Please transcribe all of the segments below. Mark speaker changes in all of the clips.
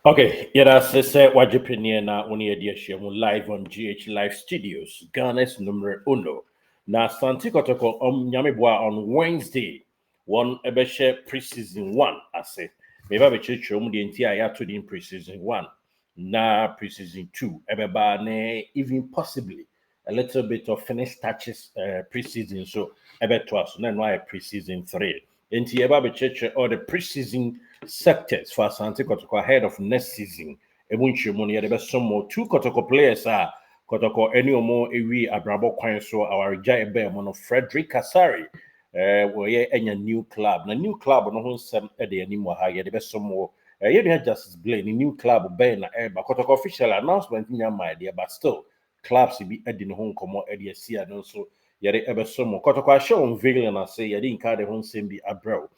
Speaker 1: Okay, yeah, that's Wajipinian na only edition live on GH Live Studios, Ghana's number uno. Na Santi Kotoko Nyamibwa on Wednesday, one ebeshe preseason one, I say. Maybe I church the entire to the preseason one. Na preseason two, ebeba ne even possibly a little bit of finish touches preseason, so ebe twas, then why preseason three. Enti eba be church all the preseason sectors for Asante Kotoko ahead of next season. Ebunchi money there be some more two Kotoko players are Kotoko any more ewi abrabo kwan so our Jai Ebe mono Frederick Asare. We enya new club. Na new club no ho nsem e de anim ha ye de be some more. You know Justice Blay the new club Ben na Eba Kotoko official announcement nya my there but still clubs be edi no ho nkomo e de sia no so yere ebe some more. Kotoko a show unveiling and say yere nka de ho nsem bi abro.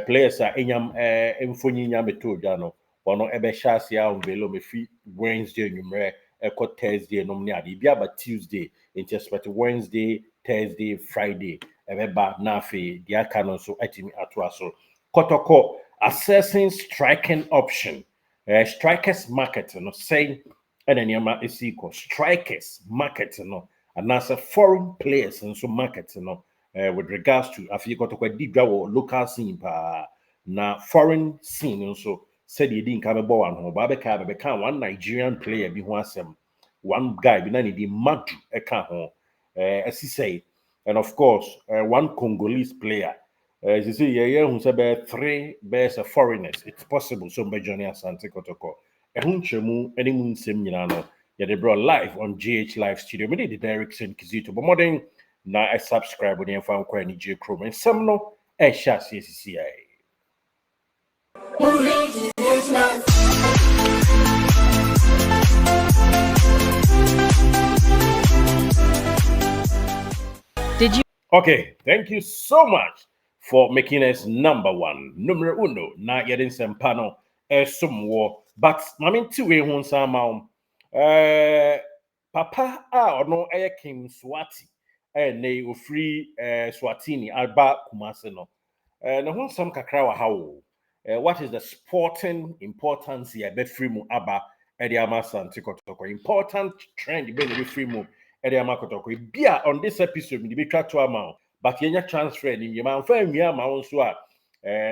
Speaker 1: Players are enyam mfonyi nyam beto dwa no ono ebe hyase a unvelo me fi Wednesday numere eko Thursday no ne ade bia ba Tuesday into expect Wednesday Thursday Friday ebe ba na afi dia ka no so atimi ato aso Kotoko assessing striking option strikers market no say and anyama is equal strikers market no and as a foreign players and so market no with regards to afi Kotoko digwa wo local scene pa na foreign scene so said you didn't come about one home babeka become one Nigerian player be one some one guy be nani di madu eka home as he say and of course one Congolese player as you see yeah who said three best foreigners it's possible so by Johnny Asante Kotoko ehun chemu any mun sem nyina no yeah they brought live on GH Live Studio me the direction kizito but modern na I subscribe when you found quite any J Chrome and some no sha CCCI.
Speaker 2: Did you?
Speaker 1: Okay, thank you so much for making us number one. Numero uno, na yedin sempano, somewhat. But, mamin two-way hon sama, papa, no, King Swati, ne free Swatini, Alba Kumaseno. No hon some kakrawa how. What is the sporting importance here? Bet free mu aba, Ediama Santikotoko. Important trend, be free mu. Bia on this episode me be try to amount but yenya transfer ni man fa nwia ma won so a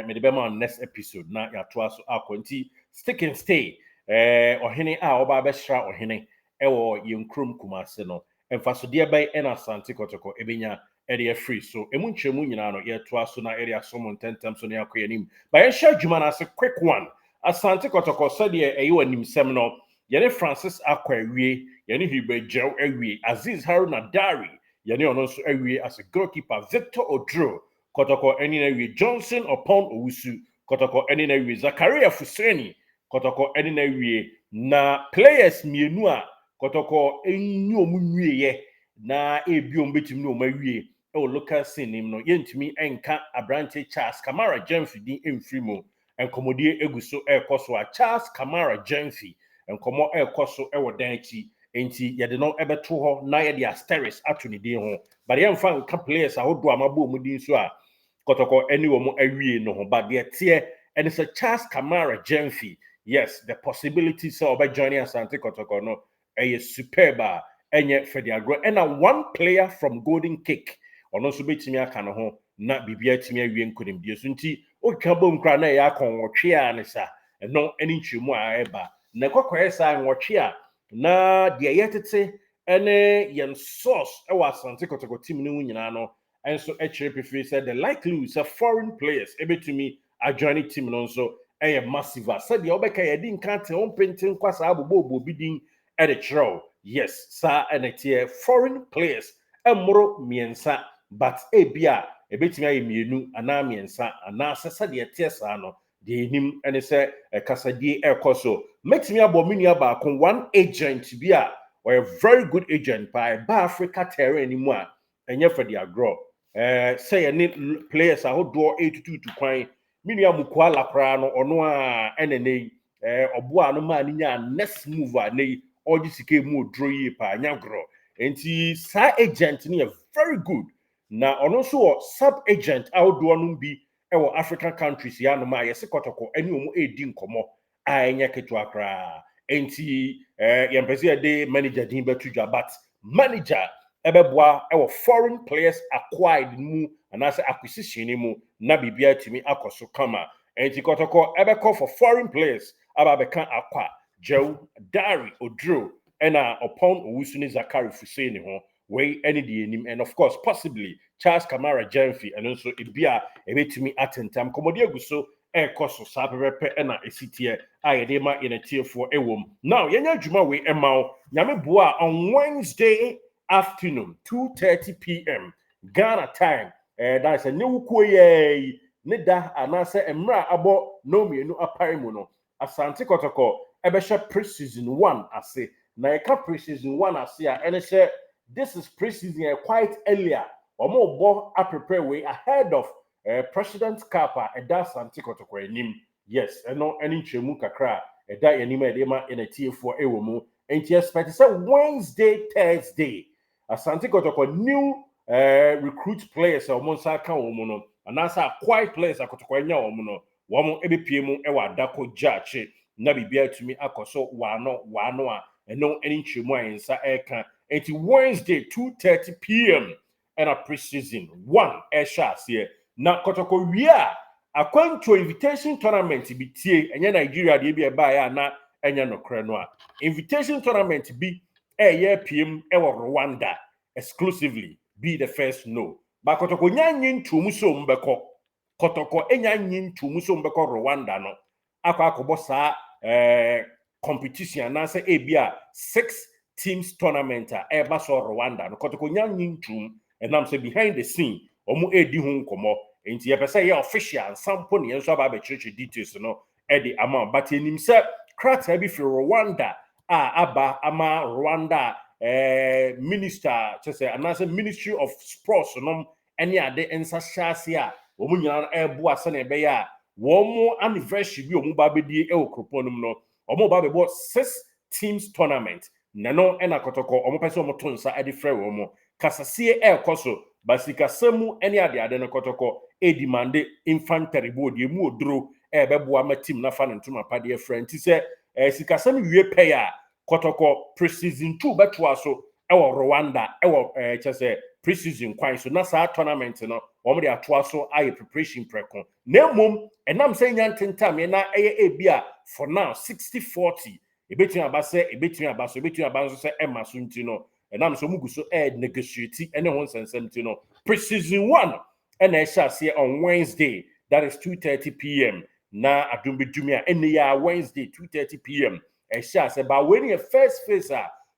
Speaker 1: me de be ma next episode na ya to aso akonti stick and stay ohene a oba be hra ohene e wo yenkrum kumase no emfaso de be en Asante Kotoko ebenya area free so emu nchemu nyina no ye to aso na area so montentem so na yakoye nim ba ye sha djuma na se quick one Asante Kotoko so de e yi wanim sem no yene Francis Akwawie yene Hibejew awie Aziz Haruna Dari yene ono so awie as a goalkeeper Victor Odro Kotoko eni na awie Johnson upon Owusu Kotoko eni na awie Zakaria Fuseni Kotoko eni na awie na players mienu a Kotoko eni omunwie ye na ebiom betim no omawie e o local scene nim no yentumi enka Abrante Charles Kamara Jemfi din emfrimo enkomodie eguso ekoso a Charles Kamara Jemfi enkomo ekoso ewo dan chi enti yede no ebeto ho na yede asteris ato ne din ho but ye mfa nka players ahodo amabo mu din so a Kotoko any wo mo awie no ho but de tie and it's a Charles Kamara Jemfi yes the possibilities of joining Asante Kotoko no superb enye Fediagro and one player from Golden Cake ono so betimi aka no ho na bibia timi awie nkonim die so nti o kabom kra na ya konwotwe a ne sa no eni nchemu a eba na kokoye sa nwotwe a na de yetete ene yen source e wa Asante Kotoko team no nyina no enso e kire prefer said the likely is a foreign players ebetumi a joining team no so e massive said the obeka ye din kante on pentin kwasa abobo bidin e de chiro yes sa enetie foreign players emro miensa but ebia ebetumi aye mienu ana miensa ana sesa de tie sa no de enim ene se kasadie ekoso metimi abomini aba kon one agent bia or a very good agent by Africa terrain anymore a enye for the agro say any players ahodo 82 to kwan mini amukwa lakra no ono a enene oboa no ma ni nya next move a nei oji sike mu odro yi pa nyagro enti sa agent ni very good na ono so sub agent ahodo no bi e wo African countries ya no ma yese Kotoko ani omu edi nkomo anya ketwa kra enti yempese de manager din betu dwa but manager ebeboa ewo foreign players acquired mu anase acquisition mu na bibia timi akoso kama enti Kotoko ebeko for foreign players aba beka akwa Joe Dari Odro ena upon Owusuni Zakari Fuseni ho we any the enim and of course possibly Charles Kamara Jenfi and also ebia ebetumi atentam komodi aguso ekoso sapepepe ena esitie ayedema in a tier for ewom now yenya djuma we emao nyame boa on Wednesday afternoon 2:30 p.m. Ghana time that's a new koye nida anase emra abo no mienu aparimu no Asante Kotoko ebesha preseason 1 ase na eka preseason 1 ase a ene she this is preseason quite earlier omo bo a prepare way ahead of President Kappa eda Asante Kotoko enim yes eno eni nchemu kakra eda enim edema in a tier for ewomu enti expect say Wednesday Thursday Asante Kotoko new recruit players omo sa kan omo no anasa acquired players Kotoko enya omo no womo ebepie mu ewa dako jache na bibia tumi akoso wano a eno eni nchemu ayensa eka enti Wednesday 2:30 p.m. and a preseason 1 shas here na Kotoko wia akwanto invitation tournament bi tie enye Nigeria de bi eba ya na enye nokre no a invitation tournament bi ye pm ewo Rwanda exclusively be the first no ba Kotoko nyanyi ntumu so mbeko Kotoko enyanyi ntumu so mbeko Rwanda no akwa saa competition na say ebia 6 teams tournament eba so Rwanda no Kotoko nyanyi ntum enam say behind the scene omo edi hu nkomo enti ye pese ye official sample ne enso aba be church details no edi ama but enim say krata bi fi Rwanda aba ama Rwanda minister say anase ministry of sports no ene ade ensa hyase a omo nyina ebo ase na ebe ya womo anniversary bi omo ba bedie e okroponum no omo ba bebo 6 teams tournament nano ena Kotoko omo pese omo tonsa ade frɛ womo kasasie koso basika samu ene ade no Kotoko e demande infantry board emu odro beboa ma team na fa ntuma pade friend ti se sika samu wie pay a Kotoko preseason 2 betwa so ewo Rwanda ewo chese preseason kwan so na sa tournament no omo de atoa so aye preparation preko na mom enam say nyantentam na ebia for now 60-40 ebetumi abaso say emaso nti no enam so mugu so negotiate ene ho nsensem nti no preseason 1 ena ehya on Wednesday that is 2:30 p.m. na adumbedumi a ene ya Wednesday 2:30 p.m. ehya ba when your first phase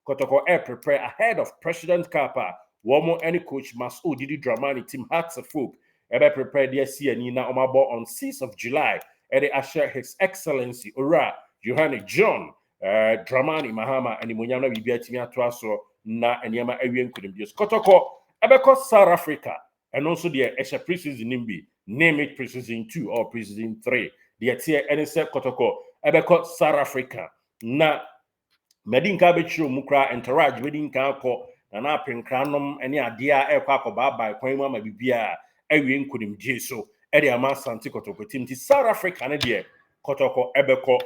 Speaker 1: Kotoko prepare ahead of President Kappa womo any coach Masoud Didi Dramani team Hearts of Folk prepare their CNE na omabo on 6th of July and assure His Excellency Ora Johanne John Dramani Mahama and Munyana bibia timi atoaso na enema awie nkudimbios Kotoko ebeko South Africa and also the Asia preseason nimbi name it preseason 2 or preseason 3 the tie any se Kotoko ebeko South Africa na medinka betchiro mukra entourage medinka akọ na apinkranom ene ade a ekọ akọba ba kwan mu ama bibia awie nkudimgie so ede ama Asante Kotoko team ti South Africa ne de Kotoko ebeko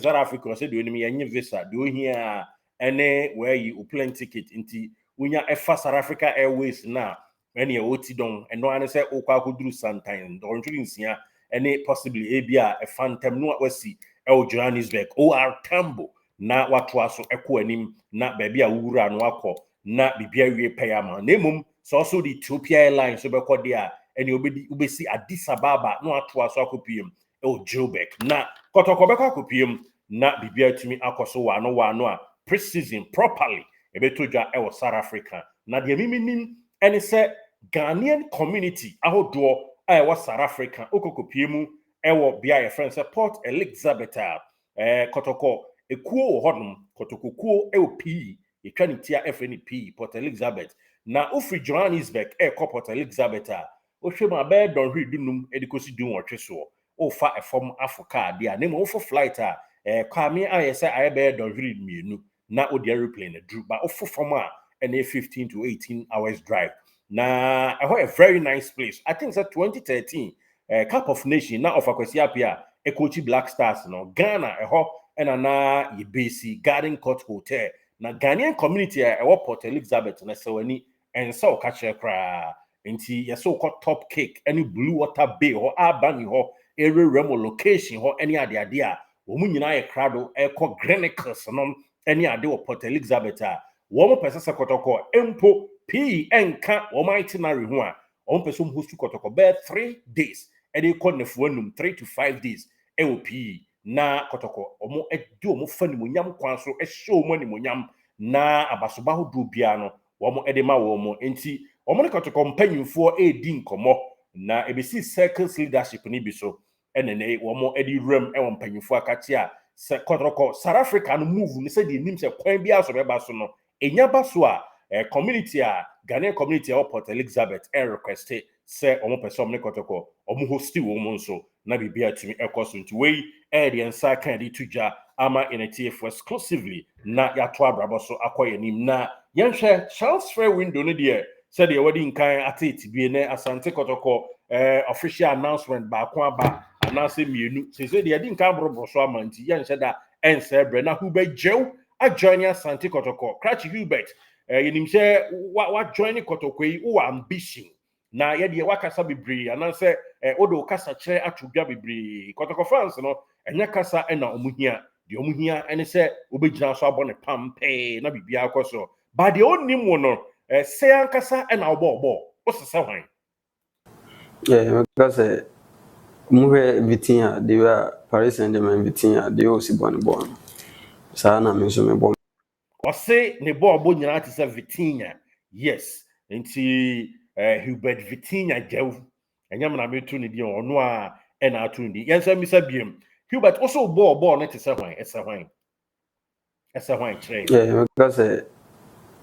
Speaker 1: South Africa say de onim yenye visa de ohia ene where you plane ticket inti unya efa South Africa Airways na ene e oti don eno ane say okwa akoduru Santine don twiri nsia ene possibly ebia e phantom no wasi e Johannesburg OR Tambo na watu aso ekọ anim na baabi a wura no akọ na bibia wie payama na emom so also the Ethiopia Airlines so bekọ de a ene obesi Addis Ababa no atu aso akopiem Joburg na Kotoko beka akopiem na bibia tumi akoso wano a preseason properly ebetodwa ewo South Africa na de miminim ene se Ghanaian community ahodo a ewo South Africa okokopiemu ewo bia ye friend se Port Elizabeth Kotoko ekuo hodum Kotoko kuo LP etwanitia FNP Port Elizabeth na ofri Johannesburg Port Elizabeth ohwema be don hwedunum edikosi dun wotweso ofa efom Africa dia na mo for flight kwame ayese ayebe don hwedmienu na odi aeroplane drew ba ofo fom a na 15 to 18 hours drive na a very nice place I think that 2013 Cup of Nation na of Akwesi Apia Ekochi Black Stars no Ghana and na ye base Garden Court Hotel na Ghanaian community Port Elizabeth na sewani and so catch kra nti ye so called Top Cake any Blue Water Bay or Abani ho area remo location ho any ade a wo mu nyina ye krado Grenicus no any ade wo Port Elizabeth a wo mo pese se Kotoko empo p enka wo my itinerary ho a wo pese mo host Kotoko be 3 days and they call nefuanum 3 to 5 days EOP na Kotoko omo edi omo fani monyam kwan so show mo ni monyam na abasoba ho do bia no omo edema wo mo enti omo ne Kotoko mpanyimfo edi nkomo na ebesi circles leadership ni bi so enene omo edi rem e mpanyimfo akate a Kotoko South Africa no move ni se di nim se kwan bia so beba so no enya ba so a community a Ghanaian community of Port Elizabeth request say omo person ne Kotoko omo hosti wo mo nso na bibia timi ekoso nti we the ensa kan di tuja ama NTF exclusively na ya to abrabo so akoye nim na yenhwe transfer window no de said the wedding kan atete bi ne Asante Kotoko official announcement ba ko aba anase mienu say the din kan bro so amanti yenhwe da ense bre na hu be jew a join Asante Kotoko Cratch Hubert yenim say what join Kotoko yi wo ambition na ye de wakasa bebre anase odo kasa kire atudwa bebre Kotoko fans no enya kasa na omuhia de omuhia ene se obegina so abone pampe na bibia akoso ba de onim wo no se ankasa na obo osese hwan
Speaker 2: because muhe Vitinha they were Paris Saint-Germain Vitinha they also born sa na me so me born
Speaker 1: o se ne bo nyina te se Vitinha yes nti Hubert Vitinha jew enyam na metu ne di ono a na atu ne di yensa misa biem Hubert also ball ne te se hwan ese hwan kire
Speaker 2: because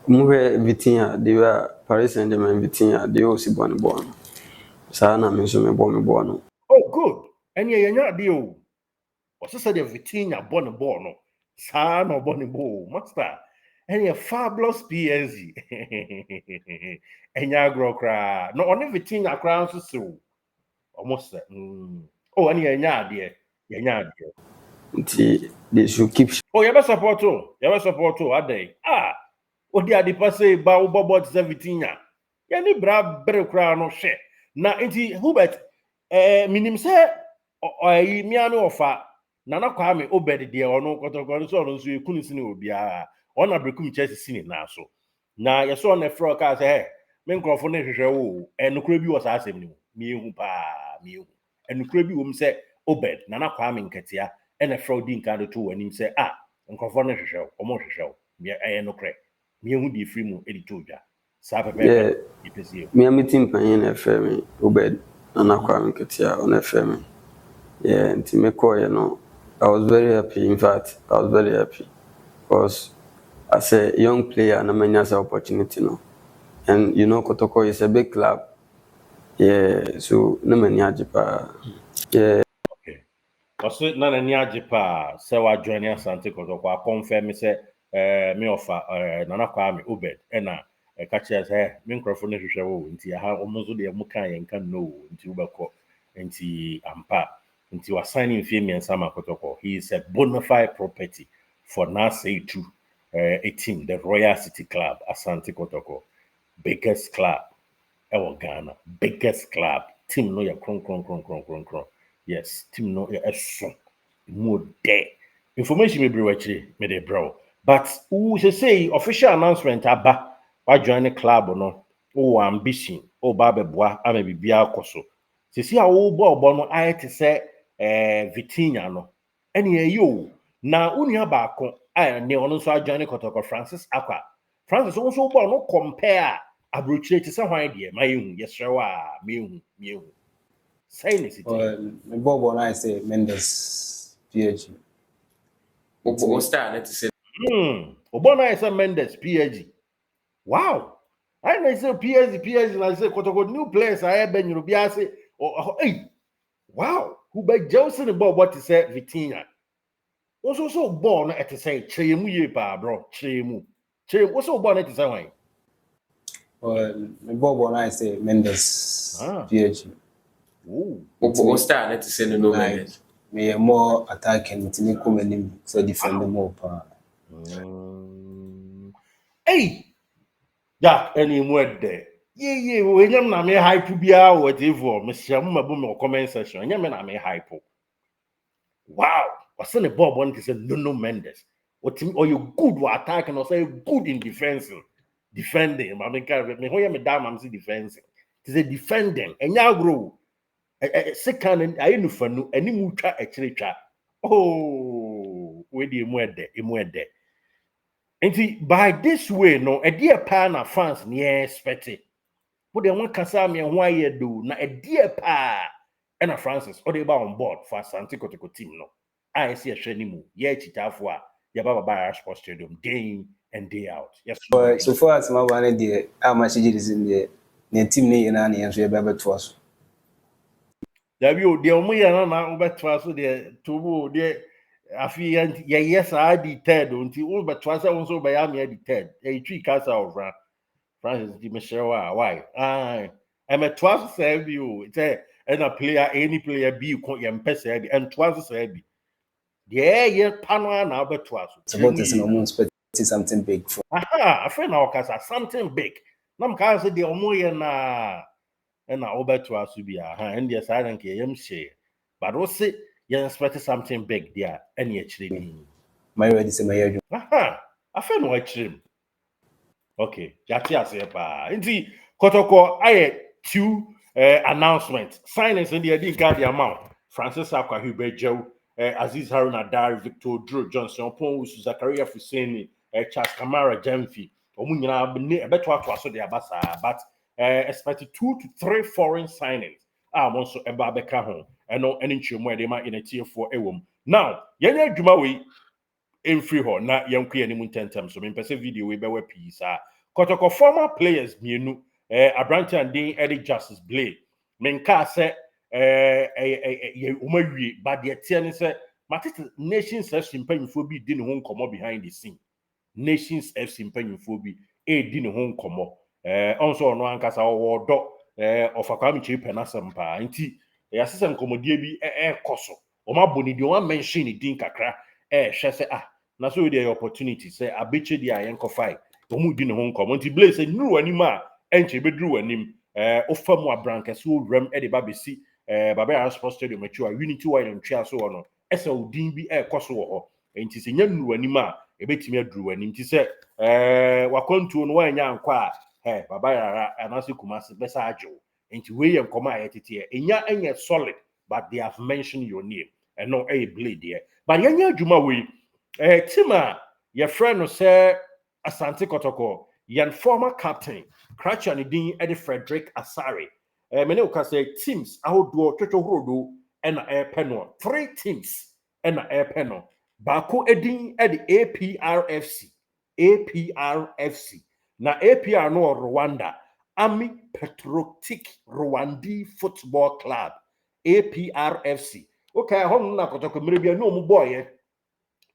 Speaker 2: muhe Vitinha they were Paris Saint-Germain Vitinha they also born sa na me so me born
Speaker 1: oh good and yenya de o so say the Vitinha born no sa no born ball master and fabulous PSG enya agro kra no only Vitinha kra so so almost oh and yenya ade
Speaker 2: nti they should keep
Speaker 1: oh you support adey odi ade passe ba wo bobo te Vitinha ya ni bra bre kra no hwe na nti Hubert minim se oyi miano ofa Nana Kwame Obed de ono Kotoko so no so ekunu sine obia ona brekum Chelsea sine na so na yeso na fro ka say me nkrofo na hwehwe wo enukura bi wo sa asem ni mi ehu enukura bi wo m se Obed Nana Kwame nketia ena fro di nka do to wani se nkrofo na hwehwe omo hwehwe mi enukura mi ehu di free mu edi to dwa sa pepe ipesi
Speaker 2: me meeting pan na FM Obed Nana Kwame nketia on FM nti me call you know I was very happy. In fact, I was very happy because as a young player, I had an opportunity, and you know, Kotoko is a big club. Yeah, so no many yeah.
Speaker 1: Okay. Also, nana ni ajipa se wa join Asante Kotoko a confirm say me offer Nana Kwame Obed na ka chia say me nkrofo no hwehwe wo nti ha omonzo de mu kan yen kan no nti ubekọ nti ampa nti wa signing fee me nsama Kotoko he is a bona fide property for Nasei too a team the Royal City Club Asante Kotoko biggest club Ghana biggest club team no ya kron yes team no ya eso more there information me bro actually me dey bro but who say official announcement aba wa join the club no o ambition o ba beboa ama bibia akoso sisi a wo bo no ayete say Vitinha no ene ayo na unia ba ko ne ono so join Kotoko Francis Akwa Francis also bo no compare abrochire ti se hwan de ma yehu yesrewa mehu say ne city
Speaker 3: me bobo na say Mendes PhD
Speaker 4: o star let say
Speaker 1: Obona say Mendes PhD wow I know say PhD na say Kotoko new players I ben you be say hey wow who be Jose ball what to say Vitinha so ball na et say chemu ye pa bro chemu so ball na et say hwan
Speaker 3: me bobo na say Mendes PhD
Speaker 4: o star let say no Mendes
Speaker 3: me more attacking to me come so defend more pa.
Speaker 1: Hey, yeah, any more there. Yeah, when you're not me hype be out whatever, Mr. Mumma comment section, and you're not me hype. Wow, what's in the Bob one is a no Mendes. What or you good for attacking or say good in defending. Defending, I mean, me when you're damn, I'm defending. It is a defending, and now grow. Second, I know for no any mucha actually. Oh, where the imwede. And by this way, no, a dear pan of fans near expect it. But they want Kasami and why you do na a dear pa and a Francis or they on board for Santi Kotoko team. No, I see a shenimu, yeah, chitafwa, Yababa Bar Sports Stadium day in and day out. Yes,
Speaker 3: But so far as my one day, how much is in the team name and answer about to us.
Speaker 1: there you the only now over to us the two the affiant yes I the third until over to us also by Ami the third a tree cast out Francis di Michelle why I'm a twice say you it's a and a player any player be you can pesa and twice say be yeah panel now but twice
Speaker 3: Support is no expect something big for.
Speaker 1: aha I friend now cause something big nam ka say the omo na and now over to us to be and yes I don't care share but also you expect something big there and you actually
Speaker 3: My ready say my head.
Speaker 1: aha I friend no actually okay, Jati Asepa. Indeed, Kotoko, I two announcements. Signings in the Edin Guard the amount. Francis Akwa Hubejo, Aziz Haruna Dari, Victor Drew Johnson, Pon Zakaria Fuseni, Charles Kamara Jemfi. Omunyana beto to aso de abasa, but expected 2 to 3 foreign signings. Also eba beka ho. Eno eni nchimo de ma in a tier 4 ewom. Now, yenya dwuma we free ho na yanku ani mu tentem so me pese video we be we peace Kotoko former players mienu Abrante and Dean Eddie Justice Blay menka se ye umawie but the tie ne se matete nations FC mpanyfo bi di ne ho nkomo behind the scene nations FC mpanyfo bi di ne ho nkomo onso no ankasa wo do ofakwami chi penasem pa nti ya sese nkomodie bi koso o ma boni di o mention din kakra hwe se na so dey opportunity say abeche di ayenko fai omu di ne ho nkomo nti Blay say nuru anim a enche beduru anim ofamu abranke so rem de ba besi Baba Sports Stadium achu a Unity wine ntwa so no ese odin bi koso wo ho nti se nya nuru anim a ebetimi aduru anim nti se wakontuo no wanya anko a Baba Yara anase Kumasi besa ajo nti we ye nkoma ayetete enya enye solid but they have mentioned your name and no Blay there but yenya adwuma we Tima, your friend no say Asante Kotoko, your former captain, Cratch and Dean Eddie Frederick Asare. Many can say teams, I would do Toto Rodo and air panel. 3 teams and air panel. Bako Edin Eddie APRFC. APRFC. Na APR no Rwanda. Army Patriotic Rwandi Football Club. APRFC. Okay, home na Kotoko, maybe no boy.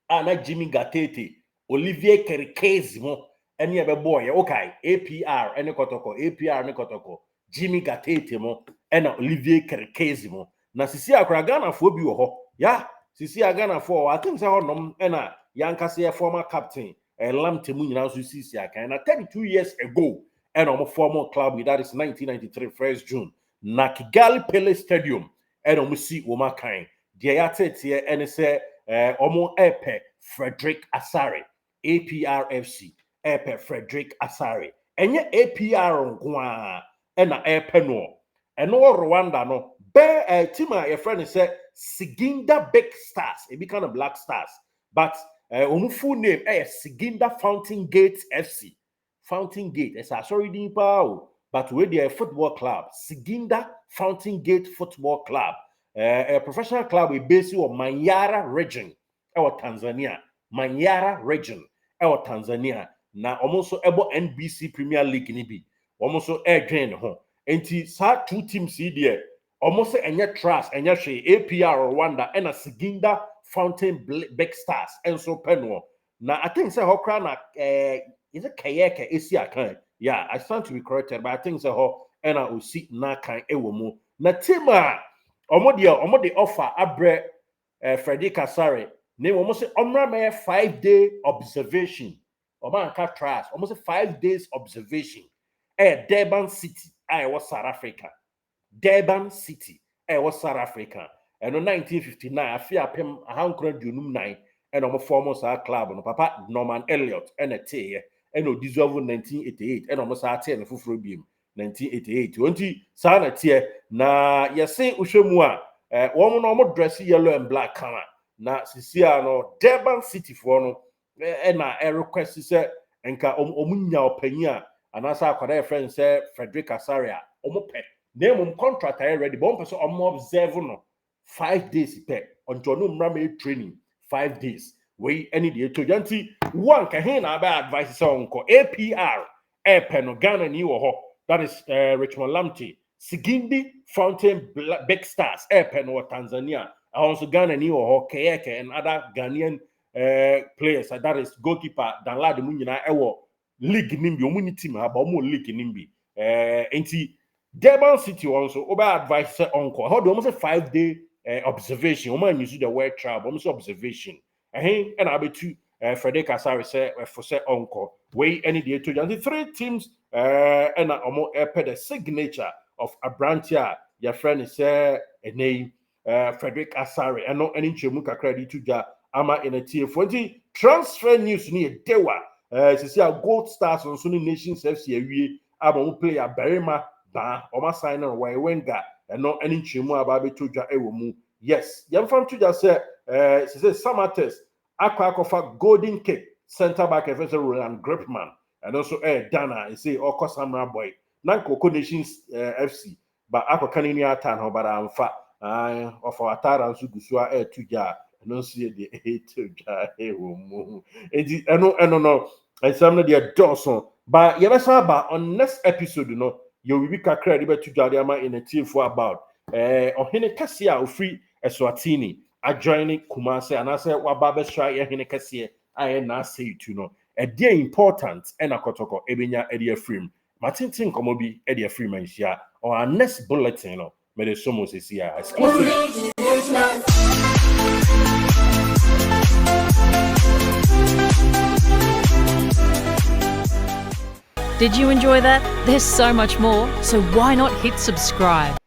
Speaker 1: Na Jimmy Gatete, Olivier Kerkezi mo, any other boy, okay, APR, any Kotoko, APR, any Kotoko, Jimmy Gatete mo, and Olivier Kerkezi mo. Na sisi akra Ghana for bi wo ho. Yeah, sisi Ghana for, I think say honom na Yankase former captain, Lam Temu nyina so sisi aka. Na 32 years ago, and former club that is 1993 1st June. Na Kigali Pele Stadium, and si Oma kan. Dia ya tete and say Omo Epe Frederick Asare, APRFC, Epe Frederick Asare. Enye APR nkwa ena Epe no. Eno Rwanda no. Be team your friend say Siginda Big Stars. It be kind of Black Stars. But omu full name Siginda Fountain Gate FC. Fountain Gate. It's a sorry din pa. But we the football club. Siginda Fountain Gate Football Club. A professional club with base of Manyara region or Tanzania. Manyara region or Tanzania. Now almost able NBC Premier League nibi. Almost air drain home. And sa 2 teams there. Almost enya trust enya she APR Rwanda and a Siginda Fountain Big Stars and so penwo. Now I think say hokra na is it kayeke esi akan. Yeah, I stand to be corrected, but I think say ho and I will see na kan ewomo. Na tema omo de offer abre Frederick Asare ne almost say omra me 5-day observation omanka trials almost 5 days observation Durban City I was South Africa Durban City was South Africa and in 1959 afia pem ahankra dunum 9 and omo former sa club no papa Norman Elliott and a teye and no dissolve 1988 and omo sa teye no fufuro biem 1988 onti sa na tie na yese uhwemu a woman no dress yellow and black color na sisia no Durban City for no na request say enka omunya opanyi a anasa akwada friend say Frederick Asare omope name contract are ready but person observe no 5 days pe until no mra training 5 days we any day to yanti one ka hin na ba advice say onko APR no Ghana ni wo ho that is Richmond Lamte Sigindi Fountain Big Stars no Tanzania also Ghana ni wo ho Keyeke and other Ghanaian players that is goalkeeper Danladi mu nyina ewo league nimbi omuni team ha ba omo league nimbi enti Durban City also over advice say onko how do almost a 5-day observation woman use the word trial almost observation and I be two Frederick Asare say for say onko we any day to the 3 teams and almost the signature of Abrantia your friend is a name Frederick Asare and no any chemu kakra to ja ama in a tier 40 transfer news near dewa see our gold stars on Sunny Nations FC we aba player Berima ba oma sign on why wenga and no any chemu aba be to ja ewomu yes yam fan to ja say Samates akwa golden cake center back Professor Roland Gripman and also Dana you say Oko Samurai boy nan Kotoko Nations FC but akwa kanini atan ho bara amfa of our Tara Zugusua to ja no see the 8 to ja ewomu no and some of the Dawson but yebasa ba on next episode no you will be kakra de to Jadiama in a team for about ohene kase a ofri Eswatini adjoining Kumase and I say wababa try ohene kase I na say to no a dear important and a Kotoko ebenya edia frame matintin komobi edia frame and share or our next bulletin no me de somo se sia exclusive.
Speaker 5: Did you enjoy that? There's so much more, so why not hit subscribe?